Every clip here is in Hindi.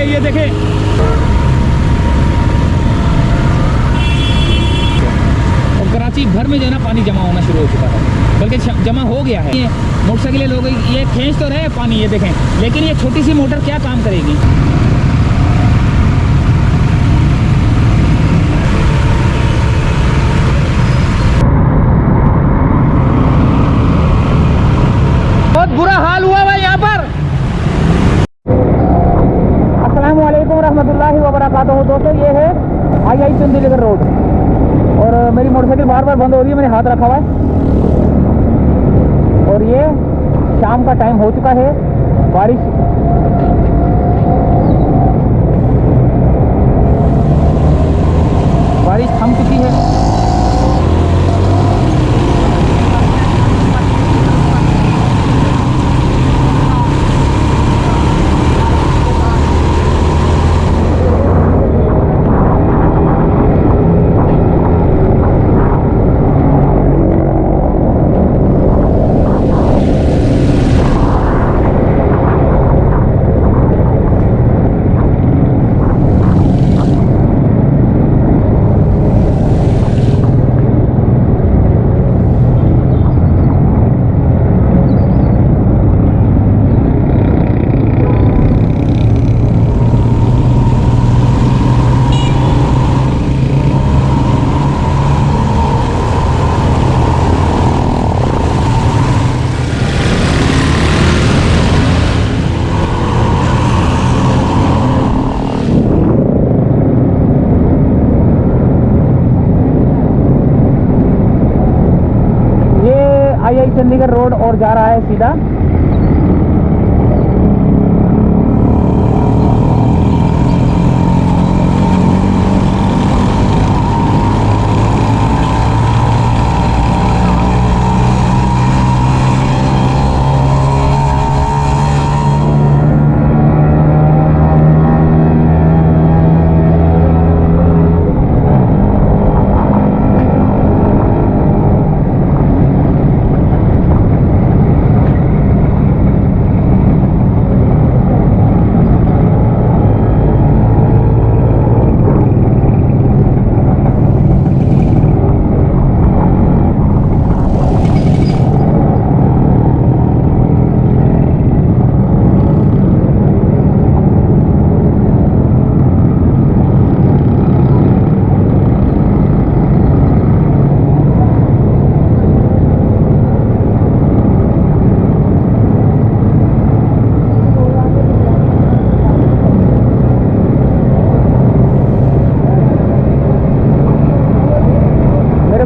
ये देखें, और कराची भर में जो है ना पानी जमा होना शुरू हो चुका है, बल्कि जमा हो गया है। ये मोटरसाइकिलें लोग ये खींच तो रहे हैं पानी, ये देखें, लेकिन ये छोटी सी मोटर क्या काम करेगी। बहुत बुरा हाल हुआ है यहाँ पर। अस्सलाम वालेकुम रहमतुल्लाहि व बरकातहू। दोस्तों, ये है आई चंडीगढ़ रोड, और मेरी मोटरसाइकिल बार बार बंद हो रही है, मैंने हाथ रखा हुआ है। और ये शाम का टाइम हो चुका है, बारिश थम चुकी है। आई चंडीगढ़ रोड और जा रहा है सीधा।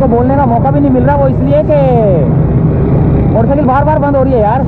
बोलने का मौका भी नहीं मिल रहा, वो इसलिए कि मोटरसाइकिल बार बार बंद हो रही है यार।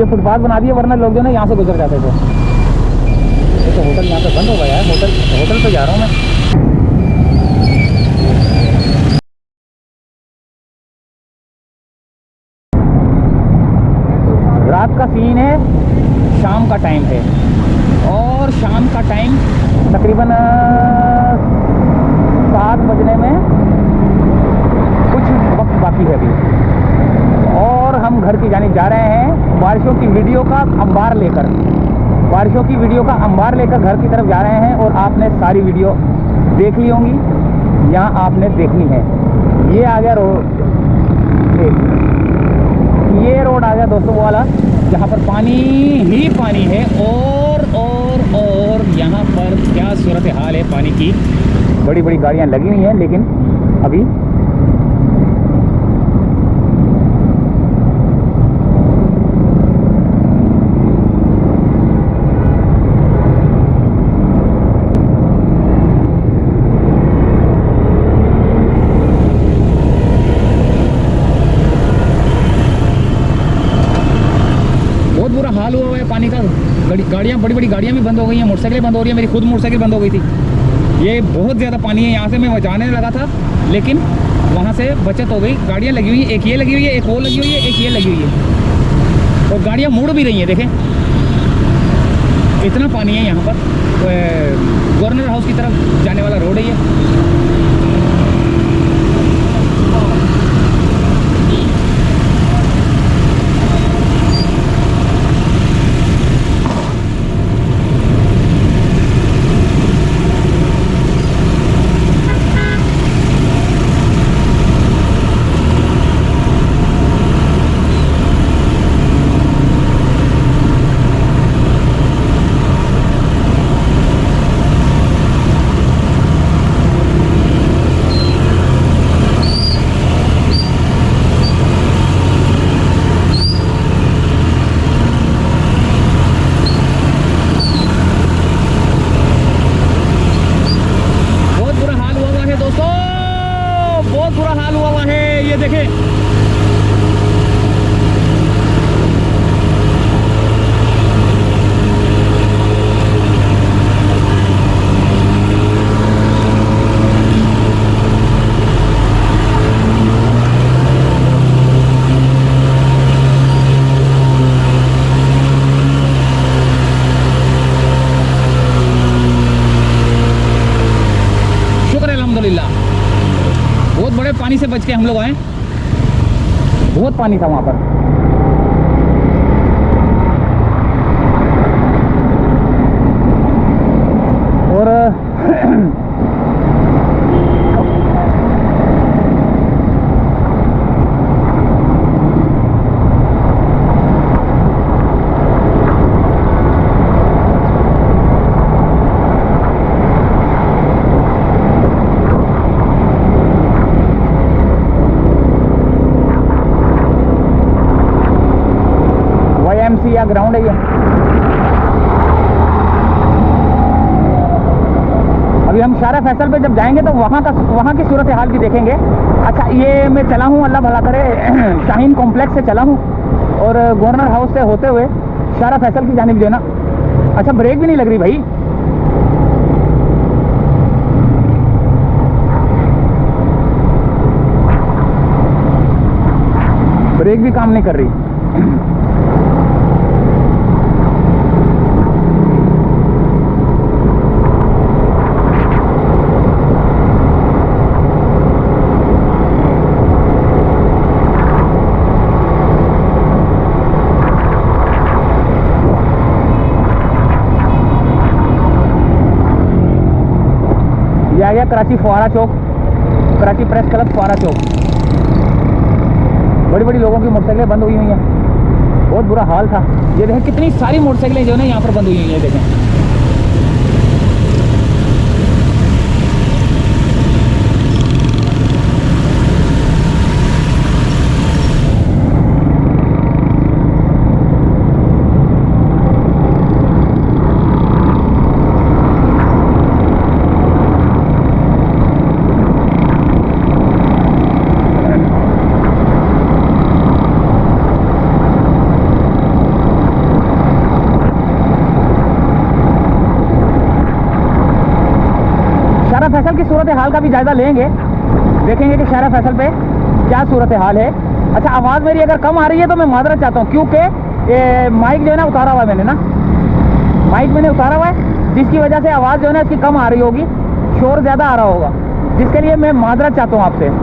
ये फुटपाथ बना दिए, वरना लोग जो है यहाँ से गुजर जाते थे। तो होटल यहाँ पे बंद हो गया है। होटल पे जा रहा हूँ मैं। रात का सीन है, शाम का टाइम है, और शाम का टाइम तकरीबन 7 बजने में कुछ वक्त बाकी है अभी, और हम घर की जानिब जा रहे हैं बारिशों की वीडियो का अंबार लेकर। बारिशों की वीडियो का अंबार लेकर घर की तरफ जा रहे हैं और आपने सारी वीडियो देख ली होंगी या आपने देखनी है। ये आ गया रोड, ये रोड आ गया दोस्तों वो वाला जहाँ पर पानी ही पानी है। और यहाँ पर क्या सूरत हाल है पानी की। बड़ी बड़ी गाड़ियाँ लगी हुई हैं लेकिन अभी हाल हुआ है पानी का। गाड़ियाँ बड़ी बड़ी गाड़ियाँ भी बंद हो गई हैं, मोटरसाइकिलें बंद हो रही हैं। मेरी खुद मोटरसाइकिल बंद हो गई थी। ये बहुत ज़्यादा पानी है। यहाँ से मैं जाने लगा था लेकिन वहाँ से बचत हो गई। गाड़ियाँ लगी हुई हैं, एक ये लगी हुई है, एक वो लगी हुई है, एक ये लगी हुई है और गाड़ियाँ मुड़ भी रही हैं। देखें इतना पानी है यहाँ पर। गवर्नर हाउस की तरफ जाने वाला रोड है ये। बहुत बड़े पानी से बच के हम लोग आए। बहुत पानी था वहाँ पर। और या ग्राउंड है ये। अभी हम शारा फैसल पे जब जाएंगे तो वहाँ की सूरत हाल भी देखेंगे। अच्छा ये मैं चला हूँ, अल्लाह भला करे, शाहीन कॉम्प्लेक्स से चला हूँ और गवर्नर हाउस से होते हुए शारा फैसल की जानिब जो है ना। अच्छा ब्रेक भी नहीं लग रही भाई। ब्रेक भी काम नहीं कर रही। आ गया कराची फुआरा चौक, कराची प्रेस क्लब फुआरा चौक। बड़ी बड़ी लोगों की मोटरसाइकिलें बंद हुई हुई हैं। बहुत बुरा हाल था। ये देखें कितनी सारी मोटरसाइकिलें जो है ना यहाँ पर बंद हुई हुई हैं। देखें फैसल की सूरत हाल का भी जायजा लेंगे, देखेंगे कि शहर फैसल पे क्या सूरत हाल है। अच्छा आवाज़ मेरी अगर कम आ रही है तो मैं माजरत चाहता हूँ, क्योंकि ये माइक जो है ना उतारा हुआ है मैंने ना, माइक मैंने उतारा हुआ है, जिसकी वजह से आवाज़ जो है ना इसकी कम आ रही होगी, शोर ज़्यादा आ रहा होगा, जिसके लिए मैं माजरत चाहता हूँ आपसे।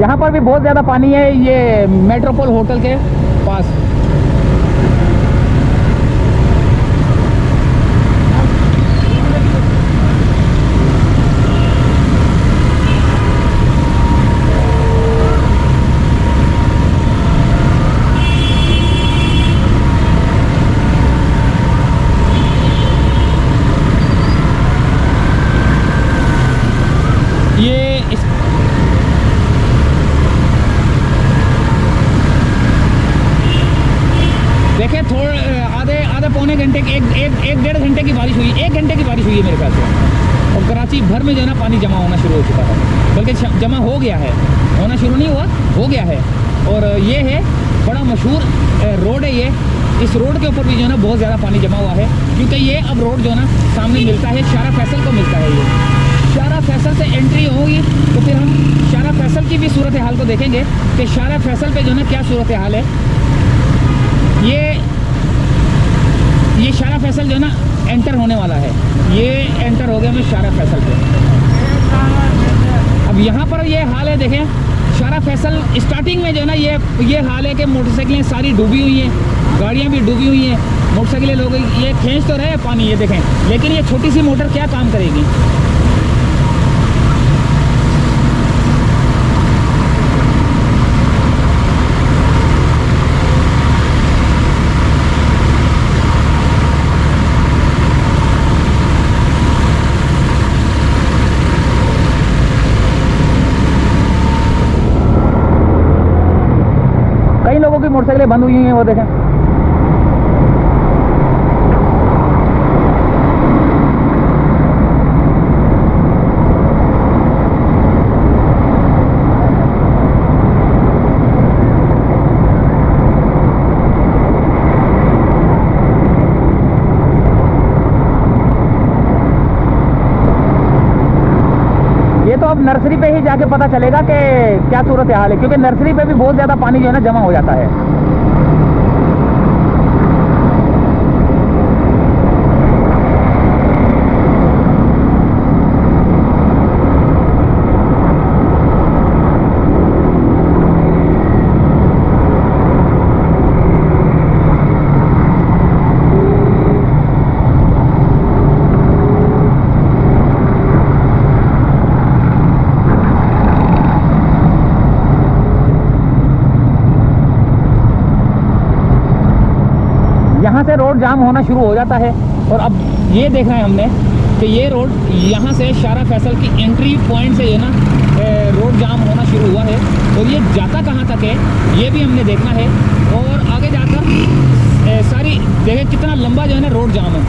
यहाँ पर भी बहुत ज़्यादा पानी है, ये मेट्रोपोल होटल के पास। देखिए आधे पौने घंटे की एक डेढ़ घंटे की बारिश हुई, 1 घंटे की बारिश हुई है मेरे ख्याल से, और कराची भर में जो है ना पानी जमा होना शुरू हो चुका है, बल्कि जमा हो गया है, होना शुरू नहीं हुआ, हो गया है। और ये है बड़ा मशहूर रोड है ये, इस रोड के ऊपर भी जो है ना बहुत ज़्यादा पानी जमा हुआ है, क्योंकि ये अब रोड जो है ना सामने मिलता है, शारा फैसल को मिलता है। ये शारा फैसल से एंट्री होगी तो फिर हम शारा फैसल की भी सूरत हाल को देखेंगे कि शारा फैसल पे जो है ना क्या सूरत हाल है। ये शारा फैसल जो है ना एंटर होने वाला है, ये एंटर हो गया मैं शारा फैसल पे। अब यहाँ पर ये हाल है, देखें शारा फैसल स्टार्टिंग में जो है ना ये हाल है कि मोटरसाइकिलें सारी डूबी हुई हैं, गाड़ियाँ भी डूबी हुई हैं, मोटरसाइकिलें लोग ये खींच तो रहे पानी, ये देखें, लेकिन ये छोटी सी मोटर क्या काम करेगी। कई लोगों की मोटरसाइकिलें बंद हुई हैं, वो देखें। ये तो अब नर्सरी पे ही जाके पता चलेगा कि क्या सूरत हाल है, क्योंकि नर्सरी पे भी बहुत ज़्यादा पानी जो है ना जमा हो जाता है। यहाँ से रोड जाम होना शुरू हो जाता है, और अब ये देखना है हमने कि ये रोड यहाँ से शारा फैसल की एंट्री पॉइंट से जो है ना रोड जाम होना शुरू हुआ है, और ये जाता कहाँ तक है ये भी हमने देखना है, और आगे जाकर सारी जगह कितना लंबा जो है ना रोड जाम है।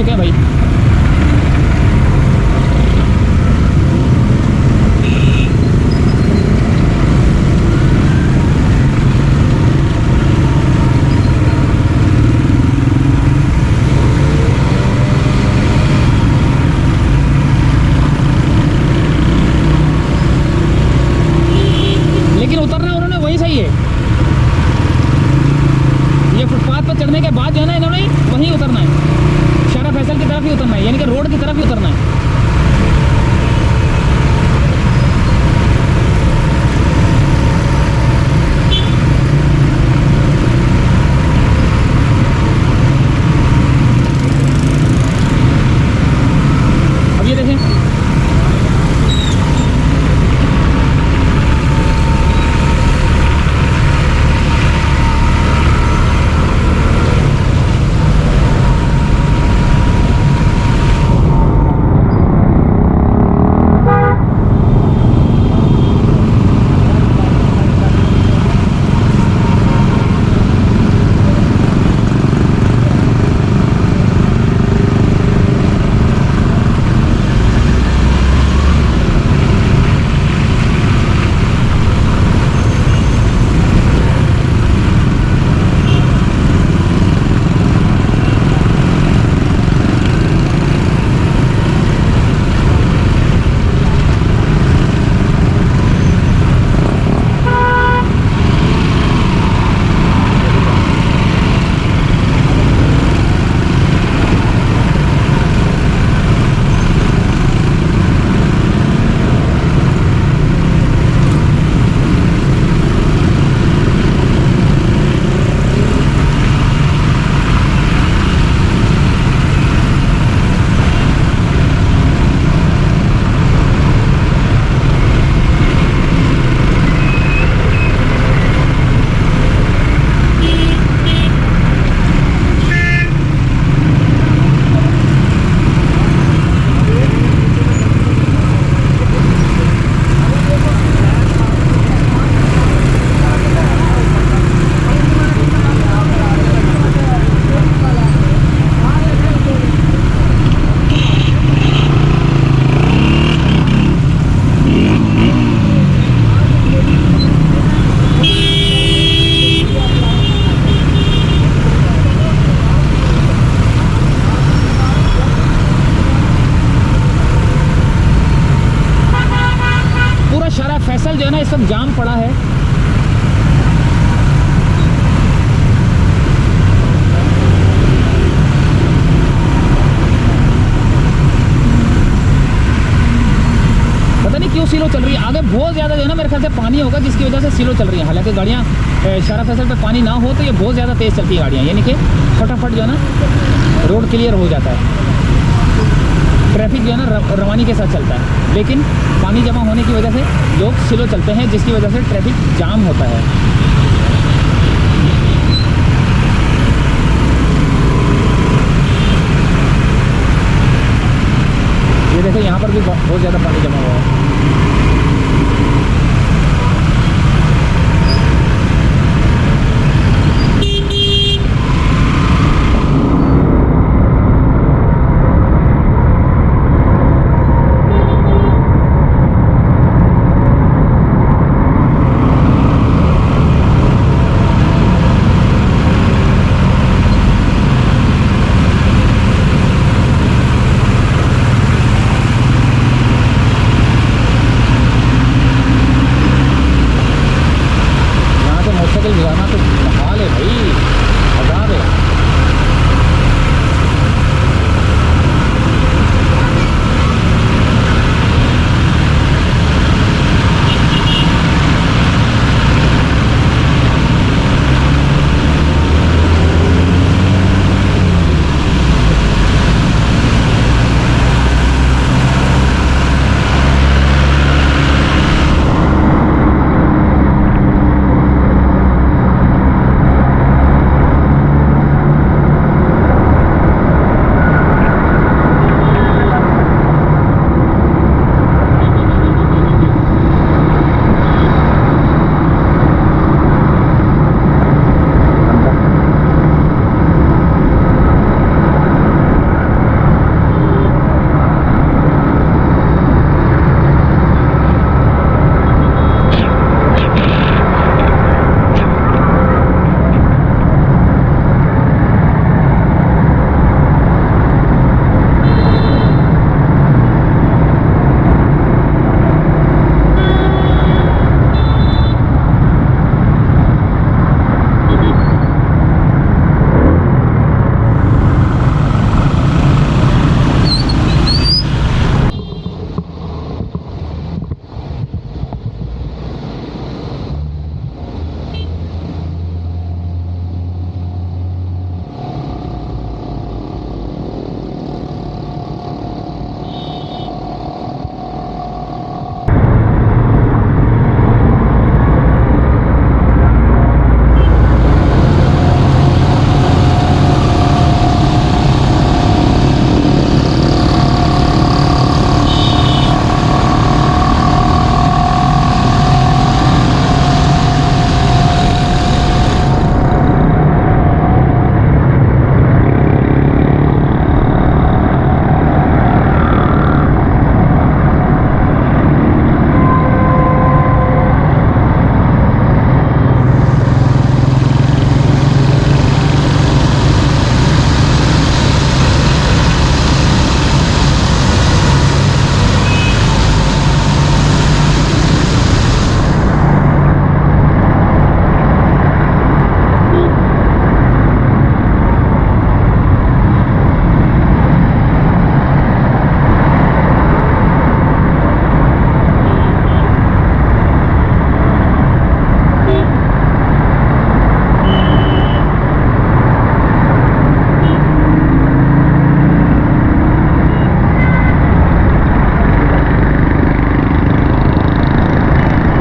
चुके हैं भाई। लेकिन उतरना उन्होंने वही सही है, ये फुटपाथ पर चढ़ने के बाद जो है ना इन्होंने वहीं उतरना है, शारा फैसल की तरफ ही उतरना है, यानी कि रोड की तरफ ही उतरना है। अब ये देखें, फैसल जो है ना इस वक्त जाम पड़ा है। पता नहीं क्यों स्लो चल रही है, आगे बहुत ज़्यादा जो है ना मेरे ख्याल से पानी होगा जिसकी वजह से स्लो चल रही है। हालांकि गाड़ियाँ शारा फैसल पे पानी ना हो तो ये बहुत ज़्यादा तेज़ चलती है गाड़ियाँ, यानी कि फटाफट जो है ना रोड क्लियर हो जाता है, ट्रैफिक जो है ना रवानी के साथ चलता है। लेकिन पानी जमा होने की वजह से लोग स्लो चलते हैं जिसकी वजह से ट्रैफिक जाम होता है। ये देखो यहाँ पर भी बहुत ज़्यादा पानी जमा हुआ है।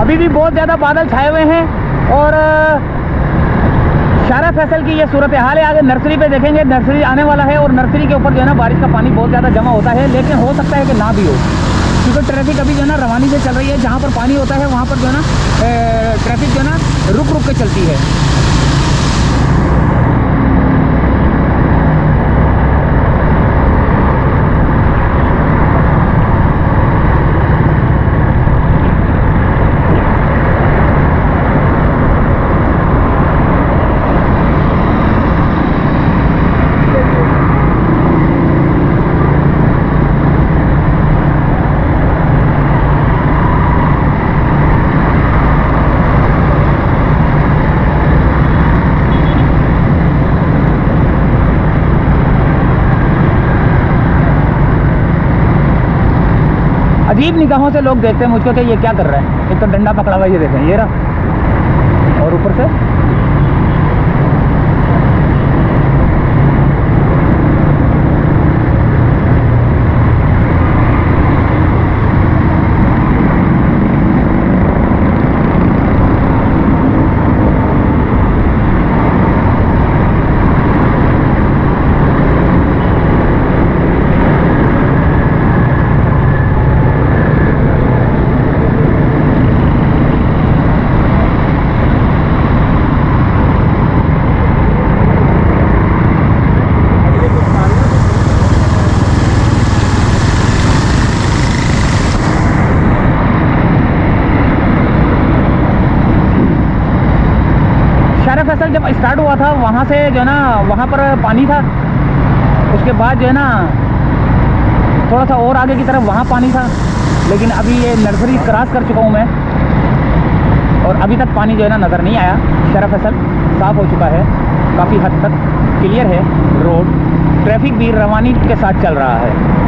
अभी भी बहुत ज़्यादा बादल छाए हुए हैं और शारा फैसल की ये सूरत हाल है। आगे नर्सरी पे देखेंगे, नर्सरी आने वाला है और नर्सरी के ऊपर जो है ना बारिश का पानी बहुत ज़्यादा जमा होता है, लेकिन हो सकता है कि ना भी हो, क्योंकि ट्रैफिक अभी जो है ना रवानी से चल रही है। जहाँ पर पानी होता है वहाँ पर जो है ना ट्रैफिक जो है ना रुक रुक के चलती है। अजीब निगाहों से लोग देखते हैं मुझको कि ये क्या कर रहा है। एक तो डंडा पकड़ा हुआ, ये देखें, ये रहा, और ऊपर से शारा फैसल जब स्टार्ट हुआ था वहाँ से जो है ना वहाँ पर पानी था, उसके बाद जो है ना थोड़ा सा और आगे की तरफ वहाँ पानी था, लेकिन अभी ये नर्सरी क्रॉस कर चुका हूँ मैं और अभी तक पानी जो है ना नज़र नहीं आया। शारा फैसल साफ़ हो चुका है, काफ़ी हद तक क्लियर है रोड, ट्रैफिक भी रवानी के साथ चल रहा है।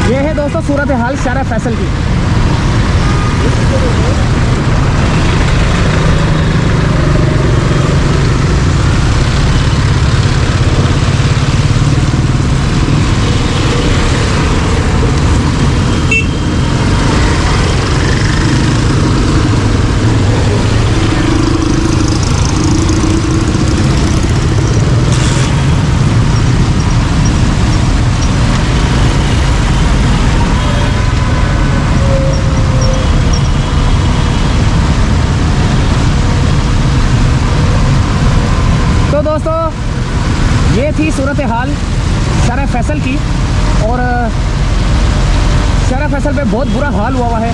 ये है दोस्तों सूरत हाल शारा फैसल की। तो दोस्तों ये थी सूरत हाल शारा फैसल की, और शारा फैसल पे बहुत बुरा हाल हुआ है।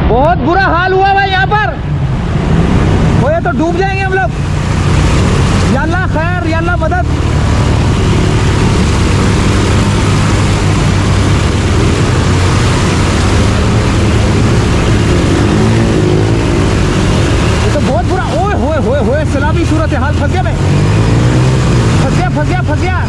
बहुत बुरा हाल हुआ भाई यहाँ पर, वो ये तो डूब जाएंगे हम लोग। या अल्लाह खैर, या अल्लाह मदद। ये तो बहुत बुरा, ओए होए होए सलामी सूरत हाल। फंस गया मैं, फंस गया फंस गया फंस गया।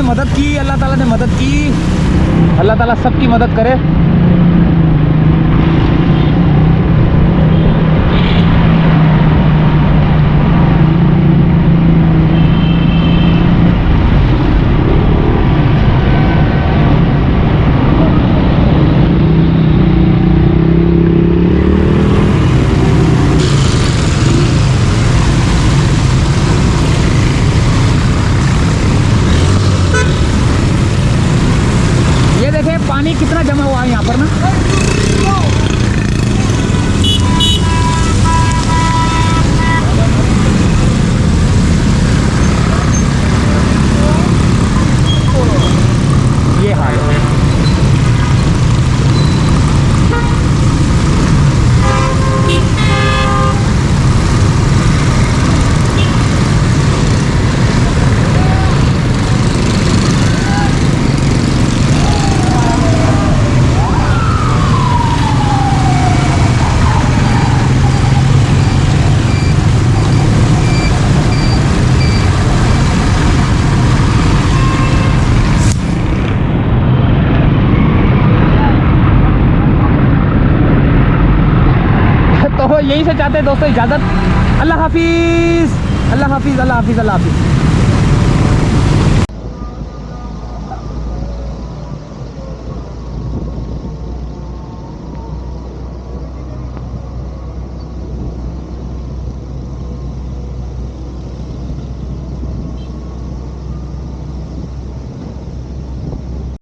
मदद की, अल्लाह ताला ने मदद की। अल्लाह ताला सबकी मदद करे। पानी कितना जमा हुआ है यहाँ पर ना। ये हाल है। तो यही से चाहते हैं दोस्तों इजाज़त। अल्लाह हाफिज़, अल्लाह हाफिज़, अल्लाह हाफिज़, अल्लाह हाफिज़।